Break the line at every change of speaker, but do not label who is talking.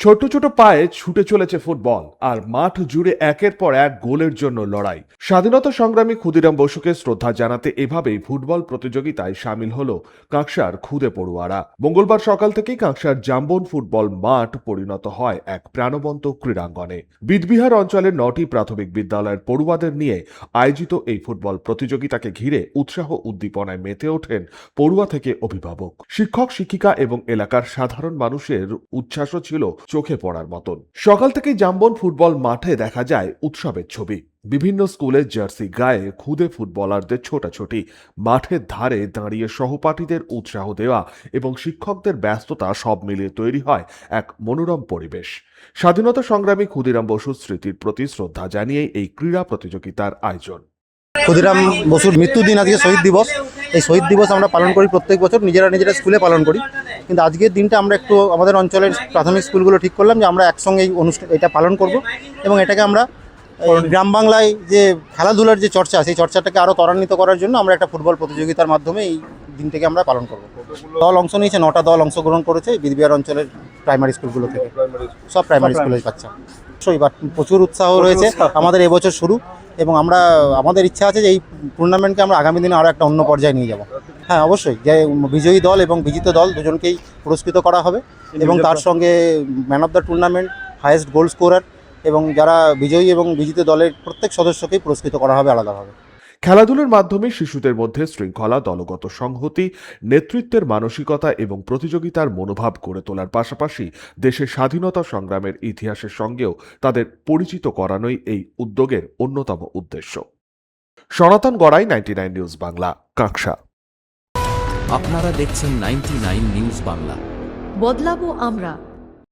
ছোট ছোট পায়ে ছুটে চলেছে ফুটবল, আর মাঠ জুড়ে একের পর এক গোলের জন্য লড়াই। স্বাধীনতা সংগ্রামী ক্ষুদিরাম বসুকে শ্রদ্ধা জানাতে এভাবেই ফুটবল প্রতিযোগিতায় সামিল হলো কাঁকসার খুদে পড়ুয়ারা। মঙ্গলবার সকাল থেকেই কাঁকসার জাম্বন ফুটবল মাঠ পরিণত হয় এক প্রাণবন্ত ক্রীড়াঙ্গনে। বিদবিহার অঞ্চলের 9টি প্রাথমিক বিদ্যালয়ের পড়ুয়াদের নিয়ে আয়োজিত এই ফুটবল প্রতিযোগিতাকে ঘিরে উৎসাহ উদ্দীপনায় মেতে ওঠেন পড়ুয়া থেকে অভিভাবক, শিক্ষক, শিক্ষিকা এবং এলাকার সাধারণ মানুষের উচ্ছ্বাসও ছিল চোখে পড়ার মতন। সকাল থেকেই জাম্বন ফুটবল মাঠে দেখা যায় উৎসবের ছবি। বিভিন্ন স্কুলের জার্সি গায়ে খুদে ফুটবলারদের ছোটাছুটি, মাঠের ধারে দাঁড়িয়ে সহপাঠীদের উৎসাহ দেওয়া এবং শিক্ষকদের ব্যস্ততা সব মিলিয়ে তৈরি হয় এক মনোরম পরিবেশ। স্বাধীনতা সংগ্রামী ক্ষুদিরাম বসুর স্মৃতির প্রতি শ্রদ্ধা জানিয়ে এই ক্রীড়া প্রতিযোগিতার আয়োজন।
ক্ষুদিরাম বসুর মৃত্যুদিন আজকে শহীদ দিবস। এই শহীদ দিবস আমরা পালন করি প্রত্যেক বছর, নিজেরা স্কুলে পালন করি। কিন্তু আজকের দিনটা আমরা একটু আমাদের অঞ্চলের প্রাথমিক স্কুলগুলো ঠিক করলাম যে আমরা একসঙ্গে এই এটা পালন করব এবং এটাকে আমরা গ্রাম বাংলায় যে খেলাধুলার যে চর্চা, সেই চর্চাটাকে আরও ত্বরান্বিত করার জন্য আমরা একটা ফুটবল প্রতিযোগিতার মাধ্যমে এই দিনটাকে আমরা পালন করব। দল অংশ নিয়েছে, 9টা দল অংশগ্রহণ করেছে বিদবিহার অঞ্চলের প্রাইমারি স্কুলগুলো থেকে, সব প্রাইমারি স্কুলের বাচ্চা। অবশ্যই প্রচুর উৎসাহ রয়েছে আমাদের এবছর শুরু, এবং আমাদের ইচ্ছা আছে যে এই টুর্নামেন্টকে আমরা আগামী দিনে আরও একটা অন্য পর্যায়ে নিয়ে যাব। হ্যাঁ, অবশ্যই যে বিজয়ী দল এবং বিজিত দল দুজনকেই পুরস্কৃত করা হবে, এবং তার সঙ্গে man of the tournament, highest goal scorer এবং যারা বিজয়ী এবং বিজিত দলের প্রত্যেক সদস্যকেই পুরস্কৃত করা হবে আলাদাভাবে।
খেলাধুলার মাধ্যমে শিশুদের মধ্যে শৃঙ্খলা, দলগত সংহতি, নেতৃত্বের মানসিকতা এবং প্রতিযোগিতার মনোভাব গড়ে তোলার পাশাপাশি দেশের স্বাধীনতা সংগ্রামের ইতিহাসের সঙ্গেও তাদের পরিচিত করানোই এই উদ্যোগের অন্যতম উদ্দেশ্য। সনাতন গড়াই, 99 নিউজ বাংলা, কাঁকসা।
আপনারা দেখছেন 99 নিউজ বাংলা।
বদলাবো আমরা।